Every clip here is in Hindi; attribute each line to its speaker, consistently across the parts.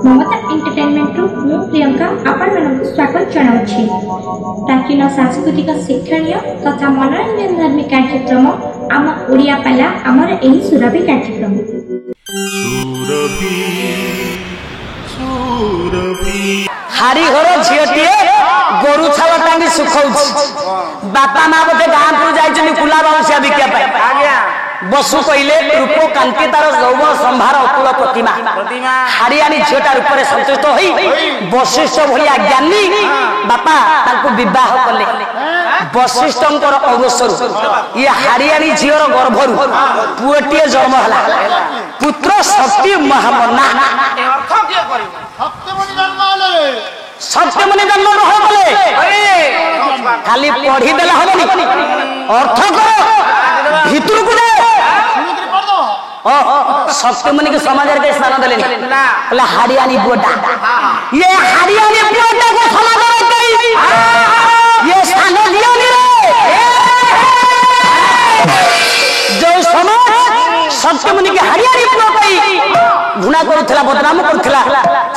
Speaker 1: ममता एंटरटेनमेंट मु प्रियंका आपण मानक स्वागत जनाउछि। प्राचीन सांस्कृतिक शिक्षणीय तथा मनोरंजन धर्मी कार्यक्रम आम ओडिया पाला आमर एही सुरभि कार्यक्रम
Speaker 2: हारी घर झीटिए गोरु छाल टांगी सुखौछ बापा माँ बोधे गाँव को जाइछन कुला बाउसिया बिकिया पाए बसु कहले रूप कांति तार यौवन संभार अतुल प्रतिमा हारियाणी झीटा रूप में संतुष्ट होई वशिष्ठ भलिया ज्ञानी बापा तांको विवाह कले वशिष्ठंकर अवसर ये हारियाणी झीर गर्भरु पुअटिए जन्म हला पुत्र शक्ति महामना सत्यमुनि जन्म हो गले खाली पढ़ी देला हबनी अर्थ करो भितर को सत्यमुनि के समाज के स्थान देले कहला हारियाणी बुटा ये हारियाणी बुटा को समाज में ये स्थान दियो रे जो समाज सत्यमुनि के हारियाणी बुटा घुना करूथला बदनाम करूथला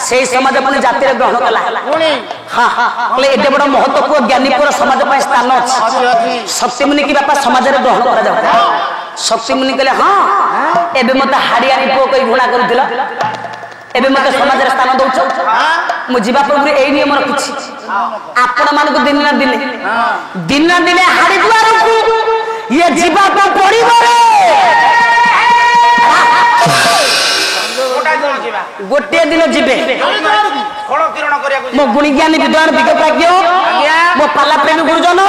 Speaker 2: से समाज अपने जाति रे ग्रहण कला हां हां कहले एते बड़ महत्वपूर्ण ज्ञानी पर समाज में स्थान अछि सत्यमुनि की बापा समाज रे ग्रहण करा जाऊ सत्यमुनि कहले हां एबे मते हारियाणी पो कोई घुना करूथला एबे मते समाज रे स्थान दउछ मु जीवा पूर्व एई नियम रखिछि आपण मान को दिन ना दिन हारी द्वार को ये जीवा को पड़िबो रे गोटे दिन जीवे मो गुणी ज्ञानी विद्वान विज्ञ मो पाला प्रेमी गुरुजन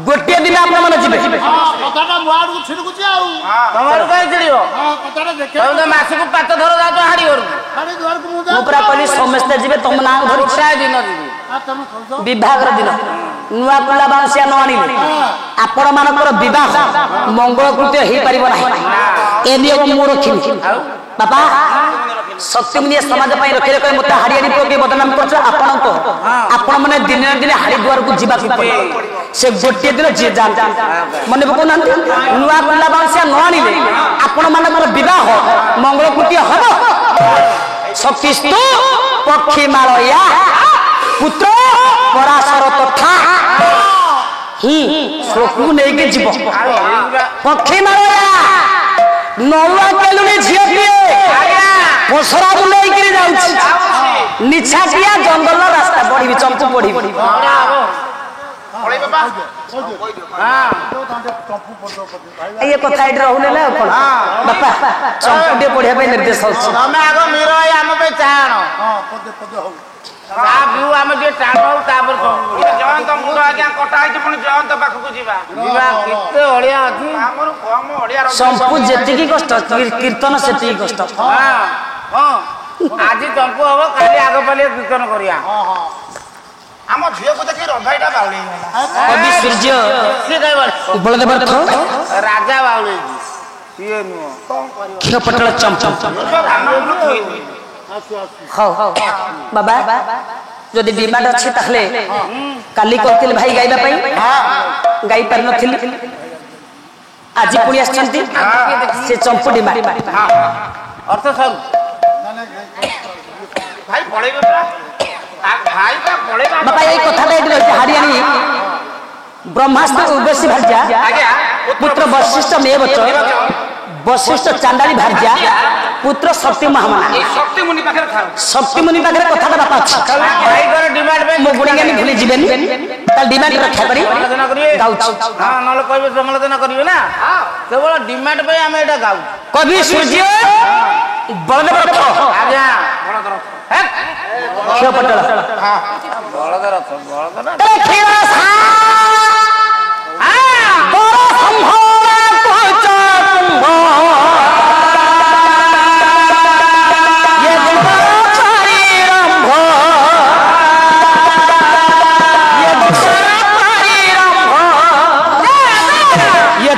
Speaker 2: गोटे दिन आप मन जीवे
Speaker 3: कथाटा मुआड को छिड़कुची आउ तमर काई छिड़ियो कथाटा देखे तो मासी को पात धरो जा तो हाड़ी द्वार को मुदा
Speaker 2: ऊपरा पली समस्त जीवे तुम ना धरि छाय दिन जीवे विवाह दिन नुआ कुला बांसिया न आनिले आपण मानकर विवाह मंगल कृत्य हे परिबो नाही ए नियम मो रखिनी बाबा सत्यमुनि समाज पई रखे रखे मते हारियाणी पोके बदनाम करछ आपण को आपण माने दिन दिन हाड़ी द्वार को जीवा पड़े से गोटे दिन जे जान मने बको नांती नुआ कुला बांसिया न आनिले आपण मानकर विवाह मंगल कृत्य हबो सतीस्तु पक्षी मालया पुत्र पराशर तथा शोकू नहीं के जीव पक्षी मालया नौआ केलुनी झियो पिए पोसरा बुलाई के जाउछ निछाटिया जंगल रास्ता पड़ी चंपू पड़ी
Speaker 3: ओले बाबा हां
Speaker 2: ये कथा इड रहले ना कोन बापा चंपू डे पढ़िया पे निर्देश होछ
Speaker 3: हमें आगो मीरो आई हम पे चाहनो हां पदे हो ता व्यू हम जे टाणो तापर जवन त मुरो आज्ञा कटा आइ पुनी जवन त पाखु जीवा किते ओडिया अछि हमर कम ओडिया
Speaker 2: चंपू जेति की कष्ट कीर्तन सेति की कष्ट
Speaker 3: हां हां आज चंपू हबो काली आगो पले कीर्तन करिया हां हां हम झियो को देखि रंधाइटा बाउली
Speaker 2: कवि सूर्य
Speaker 3: से काय बाल
Speaker 2: बलदेव रथ
Speaker 3: राजा बाउली सिए नु कोन करियो
Speaker 2: क्षपटल चंपू हां बाबा जदि डिमांड अछि तखले काली कहतिल भाई गाइबा पई गाई पर नथिल आज पुणी आछंती से चंपू डिमांड
Speaker 3: अर्थ सब भाई पळेबे परा भाई का पळेबा
Speaker 2: बाबा यही कथा दे हारियाणी ब्रह्मास्त्र उर्वशी भार्या पुत्र वशिष्ठ मेवच वशिष्ठ चांडाली भार्या पुत्र शक्ति महामना
Speaker 3: शक्ति मुनि पाखरे था
Speaker 2: शक्ति मुनि पाखरे कथा बापा अछि
Speaker 3: भाई कर डिमांड पे
Speaker 2: मो गुणी ज्ञानी भूली जीवेनी ताल डिमांड रक्षा करी
Speaker 3: आलोचना करिए
Speaker 2: गाउछ
Speaker 3: हां नले कहबे समालोचना करिवे ना केवल डिमांड पे हम एटा गाउ
Speaker 2: कवि सूर्य बलदेव रथ
Speaker 3: आज्ञा बलदेव रथ
Speaker 2: क्षपटल
Speaker 3: हां बलदेव रथ
Speaker 2: देखिरा सा हां बड़ संभोला पहुंच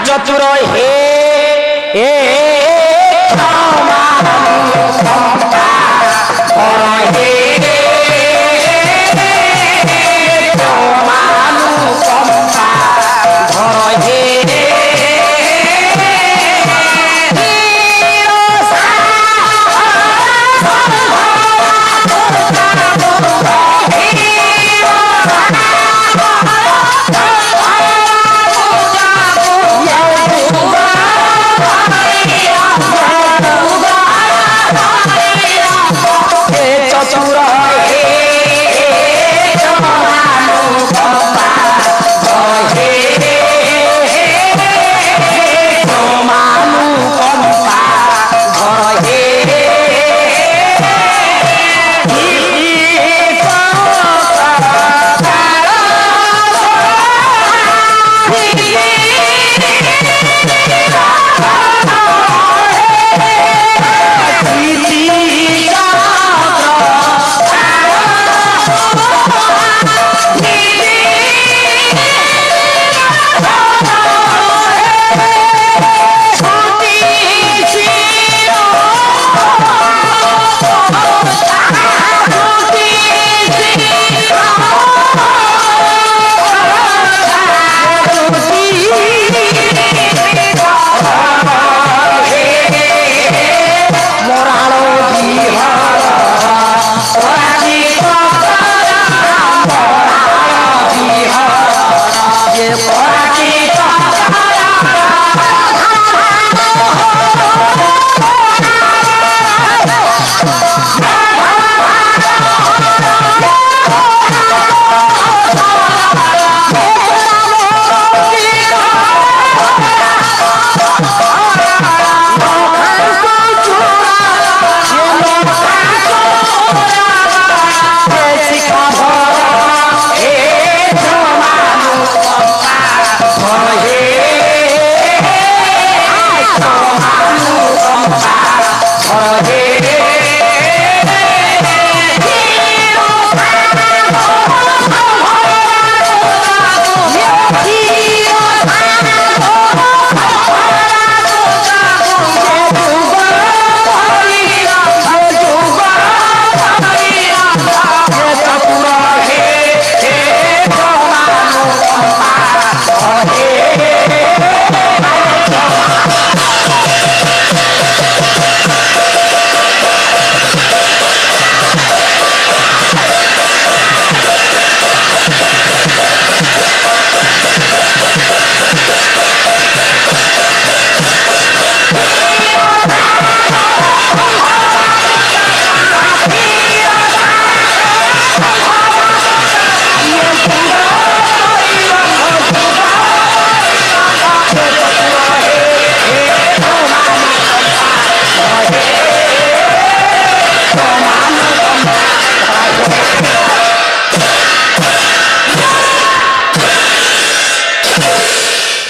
Speaker 2: चतुर हे मानु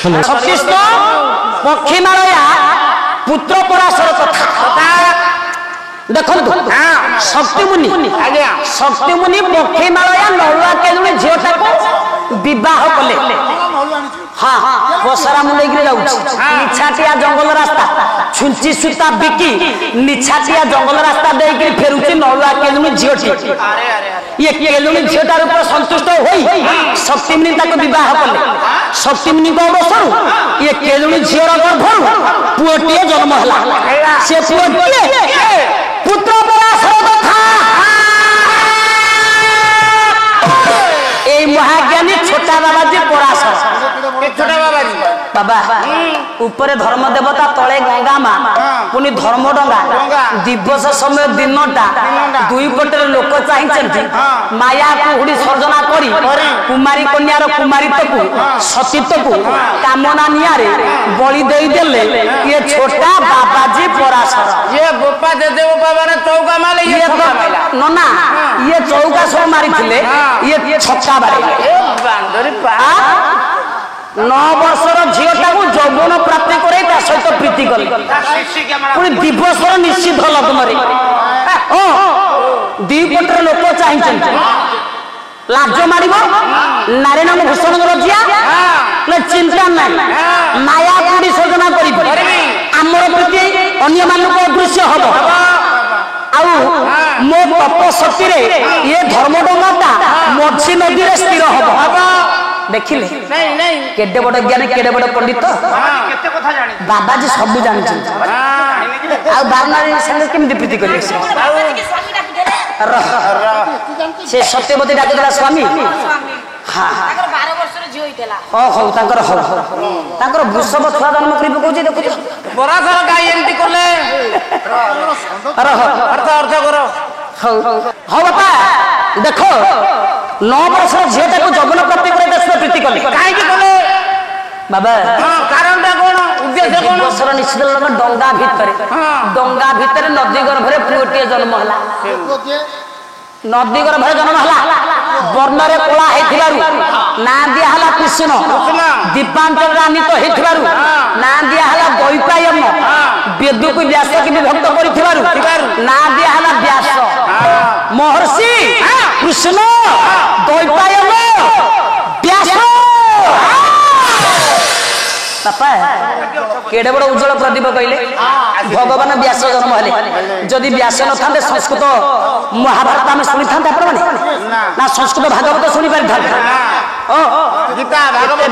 Speaker 2: ଛତିଶ ପକ୍ଷୀମାଳୟା ପୁତ୍ର ପରାଶର କଥା ଦେଖନ୍ତୁ ଶକ୍ତିମୁନି ଶକ୍ତିମୁନି ପକ୍ଷୀମାଳୟା ନଳୁଆ କେଳୁଣି ଝିଅଟାକୁ ବିବାହ କଲେ। ହଁ ପସରା ମୁଣ୍ଡେଇକି ଯାଉଛି ନିଛାଟିଆ ଜଙ୍ଗଲ ରାସ୍ତା ଛୁଞ୍ଚି ସୂତା ବିକି ନିଛାଟିଆ ଜଙ୍ଗଲ ରାସ୍ତା ଦେଇକି ଫେରୁଛି ନଳୁଆ କେଳୁଣି ଝିଅଟି। ଇଏ କେଳୁଣି ଝିଅଟାର ଉପରେ ସନ୍ତୁଷ୍ଟ ହୋଇ ଶକ୍ତିମୁନି ତାକୁ ବିବାହ କଲେ। ଶକ୍ତିମୁନିଙ୍କ ଅବସରରୁ ଇଏ କେଳୁଣି ଝିଅର ଗର୍ଭରୁ ପୁଅଟିଏ ଜନ୍ମ ହେଲା। ସେ ପୁଅଟିଏ ପୁତ୍ର ପରାଶର କଥା। এই মহাজ্ঞানী ছোটা বাবাজি পরাশর
Speaker 3: ছোটা বাবাজি
Speaker 2: বাবা উপরে ধর্ম দেবতা তলে গঙ্গা মা পুনি ধর্ম ডঙ্গা দিবস সময় দিনটা দুই পটের লোক চাইছেন মায়া কুহুড়ি সর্জনা করি কুমারী কন্যার কুমারিত্বকু সতীত্বকু কামনা নিয়ারে বলি দেই দেলে ইয়ে ছোটা বাবাজি পরাশর
Speaker 3: ইয়ে গোপা দেদে গোপা মানে চৌকা মালে ইয়ে
Speaker 2: ননা ইয়ে চৌকা সব মারিছিলে ইয়ে ছক্কা বাড়ি 9 ବର୍ଷର ଝିଅଟାକୁ ଯୌବନ ପ୍ରାପ୍ତି କରେଇ ତା ସହିତ ପ୍ରୀତି କଲେ ପୁଣି ଦିବସର ନିଶ୍ଚିତ ଲଗ୍ନରେ ଦି ପଟରେ ଲୋକ ଚାହିଁଛନ୍ତି ଲାଜ ମାରିବ ନାରୀ ନାମ ଭୂଷଣଙ୍କର ଝିଅ ଚିନ୍ତା ନାହିଁ ମାୟା କୁଣ୍ଡି ସର୍ଜନା କରିବ ଆମର ପ୍ରତି ଅନ୍ୟମାନଙ୍କୁ ଅଦୃଶ୍ୟ ହବ ଆଉ ମୋ ତପଶକ୍ତିରେ ଏ ଧର୍ମ ଡଙ୍ଗାଟା ମଝି ନଦୀରେ ସ୍ଥିର ହବ। ଦେଖିଲେ କେଡେ ବଡ ଜ୍ଞାନୀ କେଡେ ବଡ ପଣ୍ଡିତ ବାବାଜୀ ସବୁ ଜାଣିଛନ୍ତି। ଆଉ ବାରନାରୀ ସାଙ୍ଗେ କେମିତି ପ୍ରୀତି କରିବେ ସେ ସତ୍ୟବତୀ ଡାକିଦେଲା ସ୍ୱାମୀ ହଉ ତାଙ୍କର ହଉ ତାଙ୍କର ବୃଷଭ ଛୁଆ ଜନ୍ମ କରି ପକଉଛି ଦେଖୁଛ
Speaker 3: ପରାଶର ଗାଈ ଏମିତି କଲେ ଅର୍ଥ କର
Speaker 2: ହଉ ବାପା ଦେଖ 9 ବର୍ଷର ଝିଅଟାକୁ ଯୌବନ ପ୍ରାପ୍ତି করে ଦେଶ ପ୍ରୀତି କଲେ
Speaker 3: କାହିଁକି କଲେ
Speaker 2: ବାବା
Speaker 3: କାରଣଟା କଣ ଉଦ୍ଦେଶ୍ୟ କଣ
Speaker 2: ବର୍ଷର ନିଶ୍ଚିତ ଡଙ୍ଗା ଭିତରେ ନଦୀ ଗର୍ଭରେ ପୁଅଟିଏ ଜନ୍ମ ହେଲା। ନଦୀ ଗର୍ଭରେ ଜନ୍ମ ହେଲା ବର୍ଣ୍ଣରେ କଳା ହେଇଥିବାରୁ ନାଁ ଦିଆ ହେଲା କୃଷ୍ଣ ଦୀପାଞ୍ଚଳରେ ଆନିତ ହେଇଥିବାରୁ ନାଁ ଦିଆ ହେଲା ଦୈପାୟନ ବେଦକୁ ବ୍ୟାସ କି ବିଭକ୍ତ କରିଥିବାରୁ ନାଁ ଦିଆ ହେଲା ବ୍ୟାସ ମହର୍ଷି କୃଷ୍ଣ ଦୈପାୟନ ବ୍ୟାସ ବାପା କେଡେ ବଡ ଉଜ୍ଜଳ ପ୍ରଦୀପ କହିଲେ ଭଗବାନ ବ୍ୟାସ ଜନ୍ମ ହେଲେ ଯଦି ବ୍ୟାସ ନଥାନ୍ତେ ସଂସ୍କୃତ ମହାଭାରତ ଆମେ ଶୁଣିଥାନ୍ତେ ଆପଣମାନେ ନା ସଂସ୍କୃତ ଭାଗବତ ଶୁଣି ପାରିଥାନ୍ତେ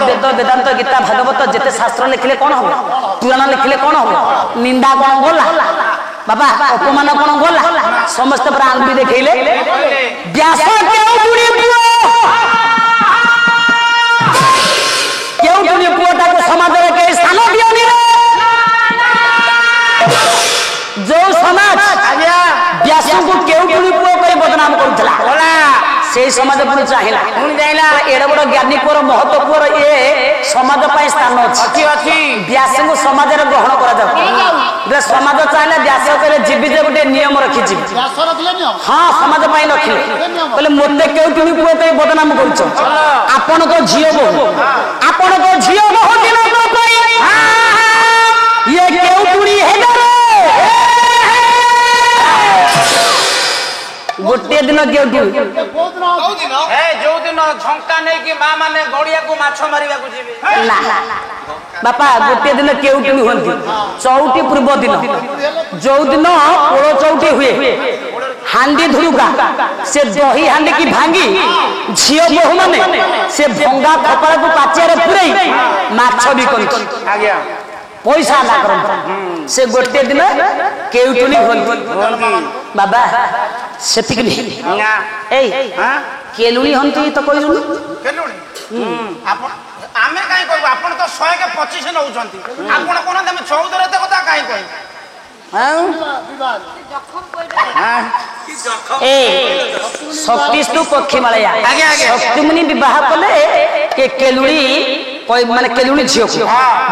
Speaker 2: ବେଦ ବେଦାନ୍ତ ଗୀତା ଭାଗବତ ଯେତେ ଶାସ୍ତ୍ର ଲେଖିଲେ କଣ ହବ ପୁରାଣ ଲେଖିଲେ କଣ ହବ ନିନ୍ଦା କଣ ଗଲା ବାବା ଅପମାନ କଣ ଗଲା ସମସ୍ତେ ପୁରା ଆଙ୍ଗୁଳି ଦେଖେଇଲେ ବ୍ୟାସ କେଉଁଠି ପୁଅଟାକୁ ସମାଜରେ କେହି ସ୍ଥାନ ଦିଅନି ଯୋଉ ସମାଜ ବ୍ୟାସଙ୍କୁ କେଉଁଠି ପୁଅ କରି ବଦନାମ କରୁଥିଲା ସେଇ ସମାଜ ପୁଣି ଚାହିଁଲା ଏଡେ ବଡ ଜ୍ଞାନୀ ପୁଅର ମହତ୍ଵ ପୁଅର ଏ ସମାଜ ପାଇଁ ସ୍ଥାନ ଅଛି ବ୍ୟାସଙ୍କୁ ସମାଜରେ ଗ୍ରହଣ କରାଯାଉ ସମାଜ ଚାହିଁଲେ ବ୍ୟାସ କହିଲେ ଯିବି ଯେ ଗୋଟେ ନିୟମ ରଖିଯିବି ହଁ ସମାଜ ପାଇଁ ରଖିଲେ କହିଲେ ମୋତେ କେଉଁଠି ପୁଅ କରି ବଦନାମ କରୁଛ ଆପଣଙ୍କ ଝିଅ ବୋହୂ ଦିନ ଇଏ କେଉଁଠି ହେବେ ଗୋଟିଏ ଦିନ କେଉଁଠି
Speaker 3: ଯୋଉ ଦିନ ଝଙ୍କା ନେଇକି ମା ମାନେ ଗଡିଆକୁ ମାଛ ମାରିବାକୁ ଯିବେ
Speaker 2: ବାପା ଗୋଟିଏ ଦିନ କେଉଁଠି ହୁଅନ୍ତି ଚଉଠି ପୂର୍ବ ଦିନ ଯୋଉ ଦିନ ପୋଳ ଚଉଠି ହୁଏ ହାଣ୍ଡି ଧୁରୁକା ସେ ଦହି ହାଣ୍ଡି କି ଭାଙ୍ଗି ଝିଅ ବୋହୂ ମାନେ ସେ ଭଙ୍ଗା କପଡ଼ାକୁ ପାଚିଆରେ ପୁରେଇ ମାଛ ବିକନ୍ତି ପଇସା ଆଦା କରନ୍ତି ସେ ଗୋଟିଏ ଦିନ କେଉଁଠି ହୁଅନ୍ତି ବାବା ସେତିକି ଏଇ କେଲୁଣି ହନ୍ତି ତ କହିଲୁନି
Speaker 3: ଆମେ କାହିଁ କହିବୁ ଆପଣ ତ 125 ନଉଛନ୍ତି ଆପଣ କଣ ତମେ 14 ଏତେ କଥା କାହିଁ କହିବେ
Speaker 2: ଶକ୍ତିସ୍ତୁ ପକ୍ଷୀମାଳୟା ଶକ୍ତିମୁନି ବିବାହ କଲେ କେଲୁଣି ମାନେ କେଲୁଣି ଝିଅକୁ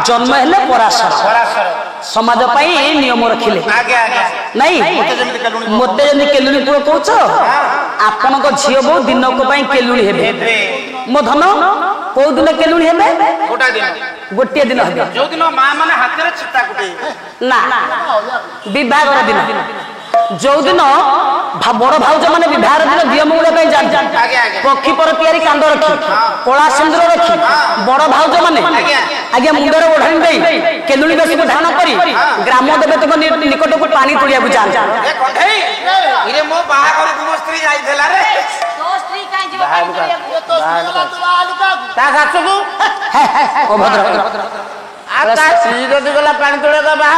Speaker 2: ଜନ୍ମ ହେଲେ ପରାଶର ସମାଜ ପାଇଁ ନିୟମ ରଖିଲେ ନାଇଁ ମତେ ଯେମିତି କେଲୁଣି ପୁଅ କହୁଛ ଆପଣଙ୍କ ଝିଅ ବୋଉ ଦିନକ ପାଇଁ କେଲୁଣି ହେବେ ମୋ ଧନ କୋଉ ଦିନ କେଲୁଣି ହେବେ गोटे दिन हबे
Speaker 3: जो दिन मां माने हाथ रे चिता कुटे
Speaker 2: ना विवाहर दिन जो दिन बड़ भाउज माने विवाहर दिन दियो मुंगले पे जान पक्षी पर तैयारी कांद रखी कोला सिंदूर रखी बड़ भाउज माने आगे मुंडर ओढ़ानी देई केलुणी बेसी को ध्यान करी ग्राम देवता निकट को पानी तुलिया को जान
Speaker 3: ए कंठई इरे मो बाहागर को स्त्री जाई थेला रे
Speaker 4: तो स्त्री काई जीव
Speaker 3: ता सासु को
Speaker 2: ओ भद्र
Speaker 3: आता स्त्री जदी गला पानी तुले का बाहा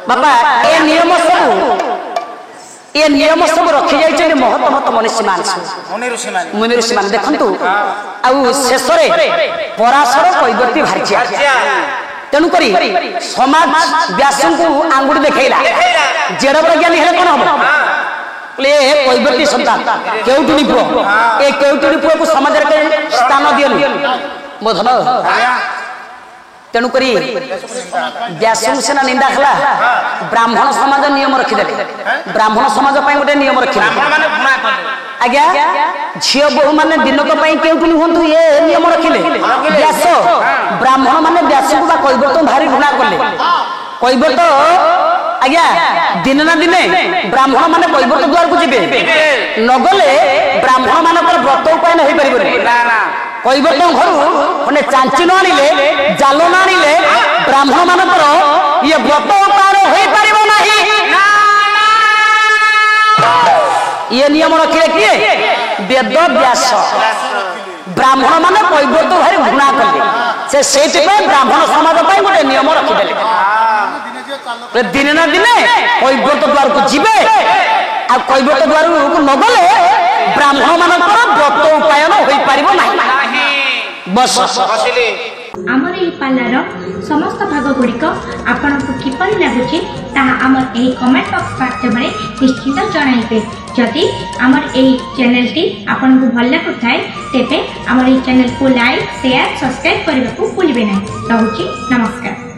Speaker 2: बाबा ये नियम सब रखी जाइछे महत महत मनुष्य मान मुनि ऋषि मान देखंतु आउ शेषरे पराशर कैवर्ती भारिचिया तेणु करी समाज व्यासं को आंगुड़ी देखैला जेड़ बड़ ज्ञानी हेले कोन हम ले कैवर्ती संतान केउटुनी पुओ ए केउटुनी पुओ को समाज रे स्थान दियनु बोधन तेणु करी व्यासंग सेना निंदा खला ब्राह्मण समाज नियम रखिदेले ब्राह्मण समाज पई गोटे नियम रखिले आज्ञा झियो बहु माने दिनक पई केउटुनी होंतु ये नियम रखिले व्यास ब्राह्मण माने व्यास को बा कैवर्त भारी घृणा करले कैवर्त आज्ञा दिन ना दिने ब्राह्मण माने कैवर्त द्वार को जिबे नगले ब्राह्मण मानकर व्रत उपाय नहीं परिबो ना कैवर्त घर माने चांची न आनिले जाल न आनिले ब्राह्मण मानकर ये व्रत उपाय होई परिबो नाही ये नियम रखिले किए वेद व्यास ब्राह्मण माने कैवर्त भारी घृणा करले से सेति पे ब्राह्मण समाज पई गोटे नियम रखिदेले दिन ना दिने कैवर्त द्वार को जिबे आ कैवर्त द्वार को न गले ब्राह्मण मानकर व्रत उपायन होई परिबो नाही बस
Speaker 1: आमर एही पालार समस्त भाग गुड़िक आपको किपरि लगुचे ताहा आमर एही कमेंट बॉक्स माध्यम निश्चित जणाइबे जदि आमर एही चैनल टी आपनको भल लागुथाय तेबे आमर एही चैनल को लाइक शेयर सब्सक्राइब करने को भूलिबे नहीं। नमस्कार।